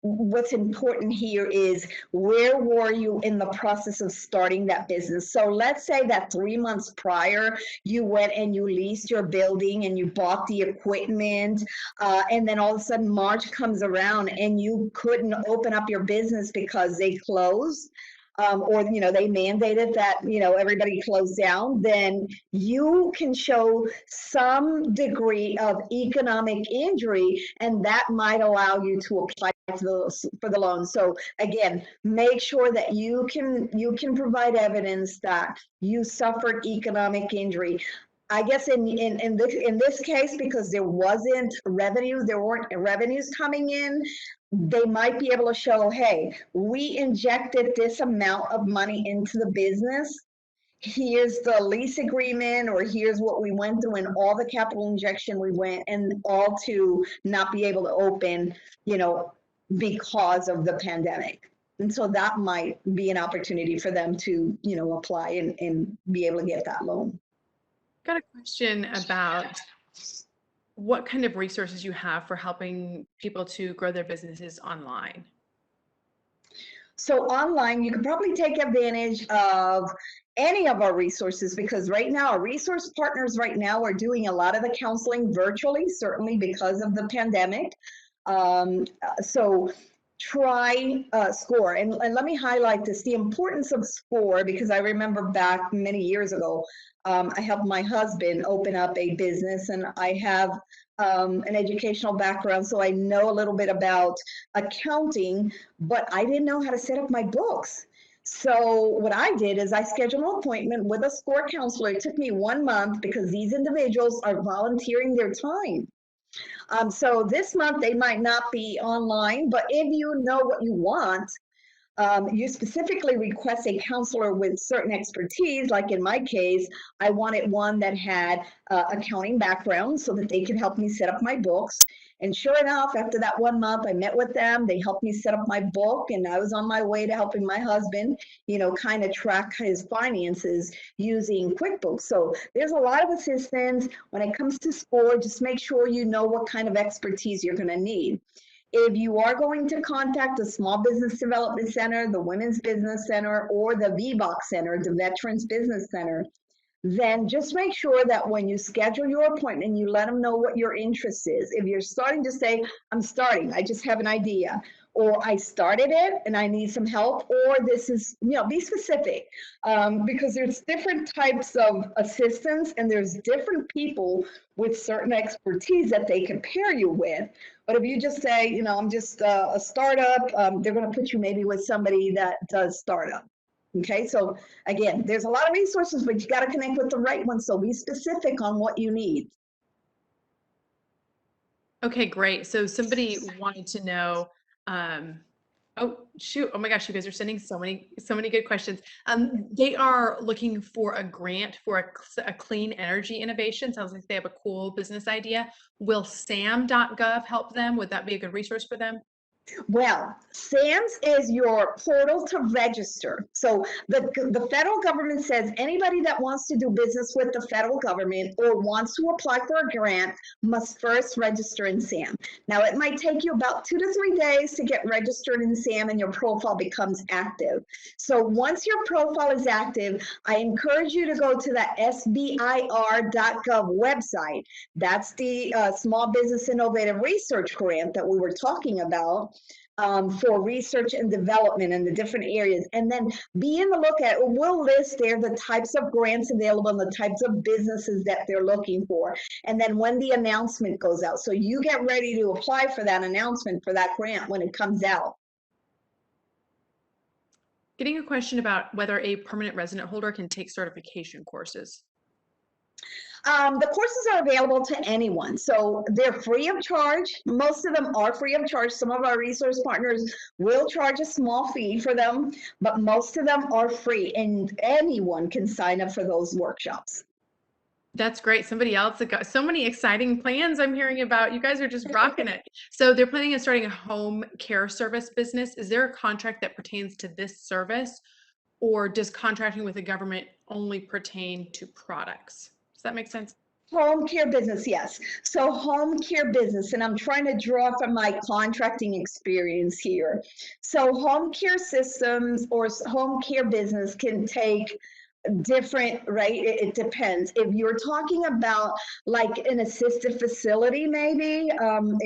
Speaker 2: what's important here is, where were you in the process of starting that business? So let's say that 3 months prior, you went and you leased your building and you bought the equipment, and then all of a sudden March comes around and you couldn't open up your business because they closed. Or they mandated that everybody close down, then you can show some degree of economic injury, and that might allow you to apply for the loan. So again, make sure that you can provide evidence that you suffered economic injury. I guess in this case, because there weren't revenues coming in, they might be able to show, hey, we injected this amount of money into the business. Here's the lease agreement, or here's what we went through, and all the capital injection we went, and all to not be able to open, because of the pandemic. And so that might be an opportunity for them to, apply and be able to get that loan.
Speaker 1: Got a question about what kind of resources you have for helping people to grow their businesses online.
Speaker 2: So online, you can probably take advantage of any of our resources, because right now our resource partners right now are doing a lot of the counseling virtually, certainly because of the pandemic. So try SCORE. And let me highlight this, the importance of SCORE, because I remember back many years ago, I helped my husband open up a business, and I have an educational background, so I know a little bit about accounting, but I didn't know how to set up my books. So what I did is I scheduled an appointment with a SCORE counselor. It took me 1 month because these individuals are volunteering their time. So this month they might not be online, but if you know what you want, you specifically request a counselor with certain expertise. Like in my case, I wanted one that had accounting background so that they could help me set up my books. And sure enough, after that 1 month, I met with them. They helped me set up my book, and I was on my way to helping my husband, kind of track his finances using QuickBooks. So there's a lot of assistance when it comes to SCORE. Just make sure you know what kind of expertise you're going to need. If you are going to contact the Small Business Development Center, the Women's Business Center, or the VBOC Center, the Veterans Business Center, then just make sure that when you schedule your appointment, you let them know what your interest is. If you're starting to say, I'm starting, I just have an idea, or I started it and I need some help, or this is, be specific, because there's different types of assistance and there's different people with certain expertise that they can pair you with. But if you just say, I'm just a startup, they're going to put you maybe with somebody that does startup. Okay, so again, there's a lot of resources, but you got to connect with the right one. So be specific on what you need.
Speaker 1: Okay, great. So somebody wanted to know, oh shoot, oh my gosh, you guys are sending so many good questions. They are looking for a grant for a clean energy innovation. Sounds like they have a cool business idea. Will sam.gov help them? Would that be a good resource for them?
Speaker 2: Well, SAMS is your portal to register. So the federal government says anybody that wants to do business with the federal government or wants to apply for a grant must first register in SAM. Now, it might take you about 2 to 3 days to get registered in SAM and your profile becomes active. So once your profile is active, I encourage you to go to the SBIR.gov website. That's the Small Business Innovative Research Grant that we were talking about. For research and development in the different areas, and then be in the lookout. We'll list there the types of grants available and the types of businesses that they're looking for, and then when the announcement goes out, so you get ready to apply for that announcement for that grant when it comes out.
Speaker 1: Getting a question about whether a permanent resident holder can take certification courses.
Speaker 2: The courses are available to anyone, so they're free of charge. Most of them are free of charge. Some of our resource partners will charge a small fee for them, but most of them are free, and anyone can sign up for those workshops.
Speaker 1: That's great. Somebody else that got so many exciting plans I'm hearing about. You guys are just rocking it. So they're planning on starting a home care service business. Is there a contract that pertains to this service, or does contracting with the government only pertain to products? Does that make sense?
Speaker 2: Home care business, yes. So home care business, and I'm trying to draw from my contracting experience here. So home care systems or home care business can take different, right? It depends. If you're talking about like an assisted facility, maybe, and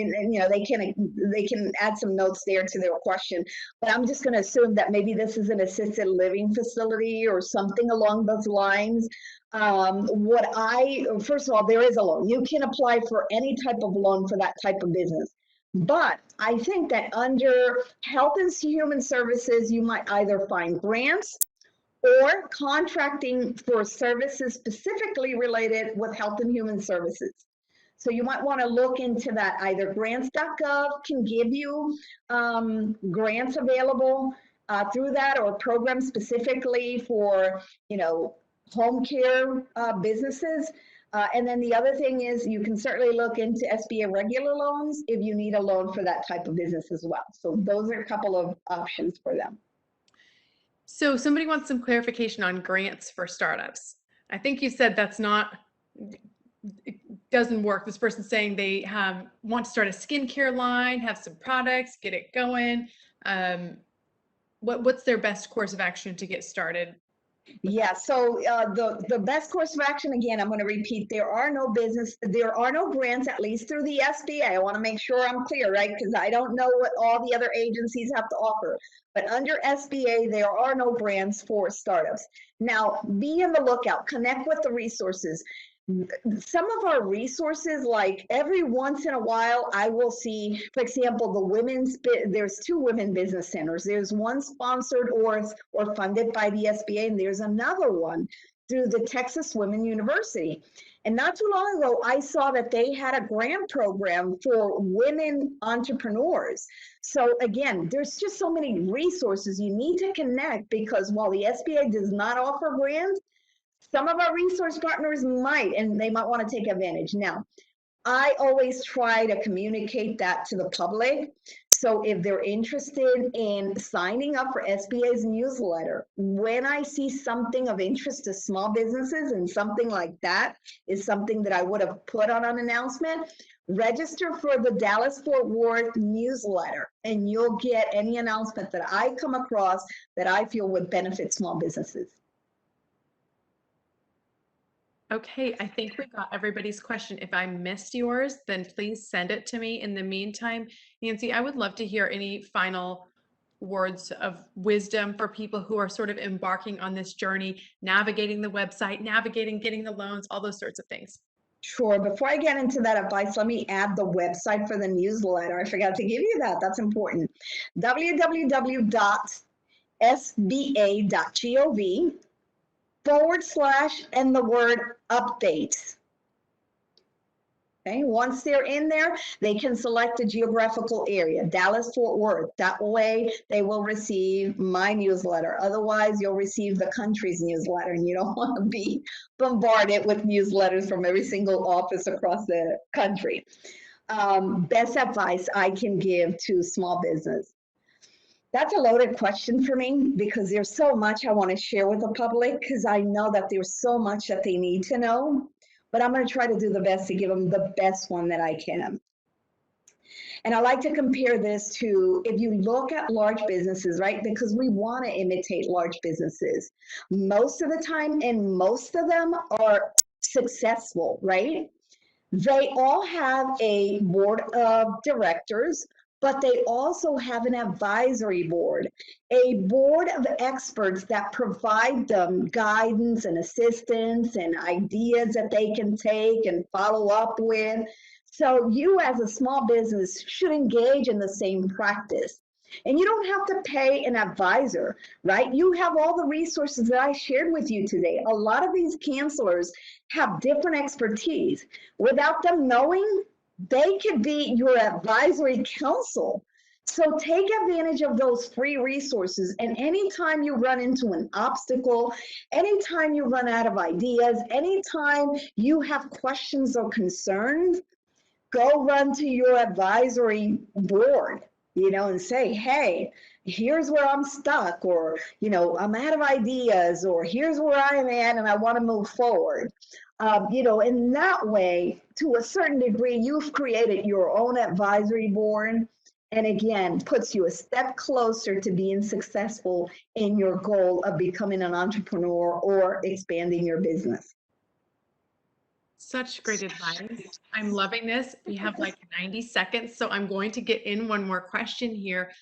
Speaker 2: they can add some notes there to their question. But I'm just going to assume that maybe this is an assisted living facility or something along those lines. First of all, there is a loan. You can apply for any type of loan for that type of business. But I think that under Health and Human Services, you might either find grants or contracting for services specifically related with Health and Human Services. So you might want to look into that. Either grants.gov can give you grants available through that, or programs specifically for, home care businesses. And then the other thing is you can certainly look into SBA regular loans if you need a loan for that type of business as well. So those are a couple of options for them.
Speaker 1: So somebody wants some clarification on grants for startups. I think you said that's not, it doesn't work. This person's saying they want to start a skincare line, have some products, get it going. What's their best course of action to get started with
Speaker 2: Yeah,
Speaker 1: that?
Speaker 2: so the best course of action, again, I'm going to repeat, there are no grants, at least through the SBA. I want to make sure I'm clear, right? Because I don't know what all the other agencies have to offer. But under SBA, there are no grants for startups. Now, be on the lookout, connect with the resources. Some of our resources, like every once in a while, I will see, for example, there's two women business centers. There's one sponsored or funded by the SBA, and there's another one through the Texas Women University. And not too long ago, I saw that they had a grant program for women entrepreneurs. So again, there's just so many resources you need to connect, because while the SBA does not offer grants, some of our resource partners might, and they might want to take advantage. Now, I always try to communicate that to the public. So if they're interested in signing up for SBA's newsletter, when I see something of interest to small businesses, and something like that is something that I would have put on an announcement, register for the Dallas-Fort Worth newsletter, and you'll get any announcement that I come across that I feel would benefit small businesses.
Speaker 1: Okay, I think we got everybody's question. If I missed yours, then please send it to me. In the meantime, Nancy, I would love to hear any final words of wisdom for people who are sort of embarking on this journey, navigating the website, navigating getting the loans, all those sorts of things.
Speaker 2: Sure. Before I get into that advice, let me add the website for the newsletter. I forgot to give you that. That's important. www.sba.gov and the word updates. Okay. Once they're in there, they can select a geographical area, Dallas, Fort Worth. That way they will receive my newsletter. Otherwise, you'll receive the country's newsletter, and you don't want to be bombarded with newsletters from every single office across the country. Best advice I can give to small business. That's a loaded question for me, because there's so much I want to share with the public, because I know that there's so much that they need to know, but I'm going to try to do the best to give them the best one that I can. And I like to compare this to, if you look at large businesses, right? Because we want to imitate large businesses most of the time, and most of them are successful, right? They all have a board of directors, but they also have an advisory board, a board of experts that provide them guidance and assistance and ideas that they can take and follow up with. So you as a small business should engage in the same practice. And you don't have to pay an advisor, right? You have all the resources that I shared with you today. A lot of these counselors have different expertise. Without them knowing, they could be your advisory council. So take advantage of those free resources. And anytime you run into an obstacle, anytime you run out of ideas, anytime you have questions or concerns, go run to your advisory board, and say, hey, here's where I'm stuck, or, I'm out of ideas, or here's where I am at and I want to move forward. In that way, to a certain degree, you've created your own advisory board. And again, puts you a step closer to being successful in your goal of becoming an entrepreneur or expanding your business.
Speaker 1: Such great advice. I'm loving this. We have like 90 seconds, so I'm going to get in one more question here.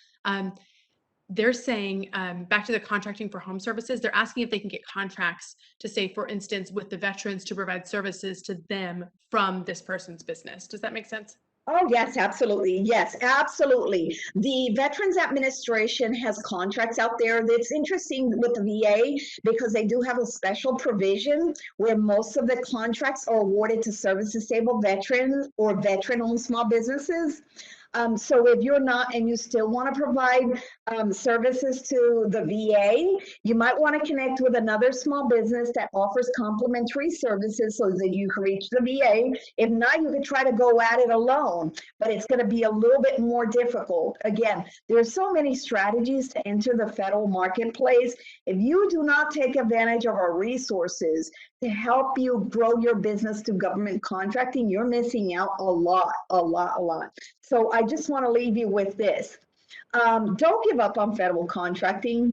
Speaker 1: They're saying, back to the contracting for home services, they're asking if they can get contracts to say, for instance, with the veterans to provide services to them from this person's business. Does that make sense?
Speaker 2: Oh, yes, absolutely. Yes, absolutely. The Veterans Administration has contracts out there. That's interesting with the VA, because they do have a special provision where most of the contracts are awarded to service-disabled veterans or veteran-owned small businesses. So if you're not, and you still want to provide services to the VA, you might want to connect with another small business that offers complimentary services so that you can reach the VA. If not, you can try to go at it alone, but it's going to be a little bit more difficult. Again, there's so many strategies to enter the federal marketplace. If you do not take advantage of our resources to help you grow your business to government contracting, you're missing out a lot. So I just want to leave you with this. Don't give up on federal contracting.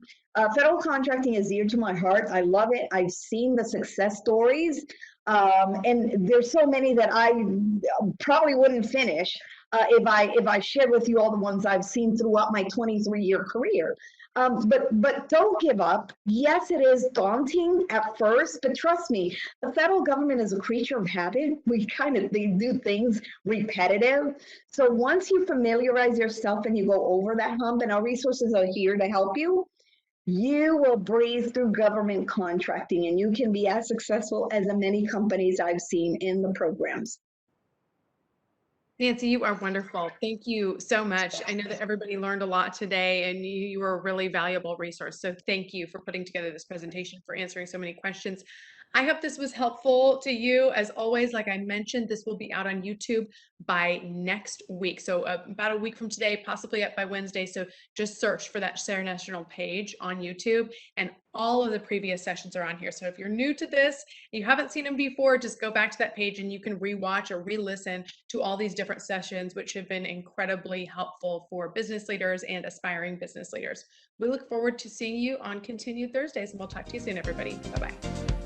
Speaker 2: Federal contracting is dear to my heart. I love it. I've seen the success stories, and there's so many that I probably wouldn't finish if I shared with you all the ones I've seen throughout my 23-year career. But don't give up. Yes, it is daunting at first, but trust me, the federal government is a creature of habit. They do things repetitive. So once you familiarize yourself and you go over that hump, and our resources are here to help you will breeze through government contracting and you can be as successful as the many companies I've seen in the programs.
Speaker 1: Nancy, you are wonderful. Thank you so much. I know that everybody learned a lot today and you were a really valuable resource. So thank you for putting together this presentation, for answering so many questions. I hope this was helpful to you. As always, like I mentioned, this will be out on YouTube by next week. So about a week from today, possibly up by Wednesday. So just search for that Share National page on YouTube, and all of the previous sessions are on here. So if you're new to this, you haven't seen them before, just go back to that page and you can rewatch or re-listen to all these different sessions, which have been incredibly helpful for business leaders and aspiring business leaders. We look forward to seeing you on continued Thursdays, and we'll talk to you soon, everybody. Bye-bye.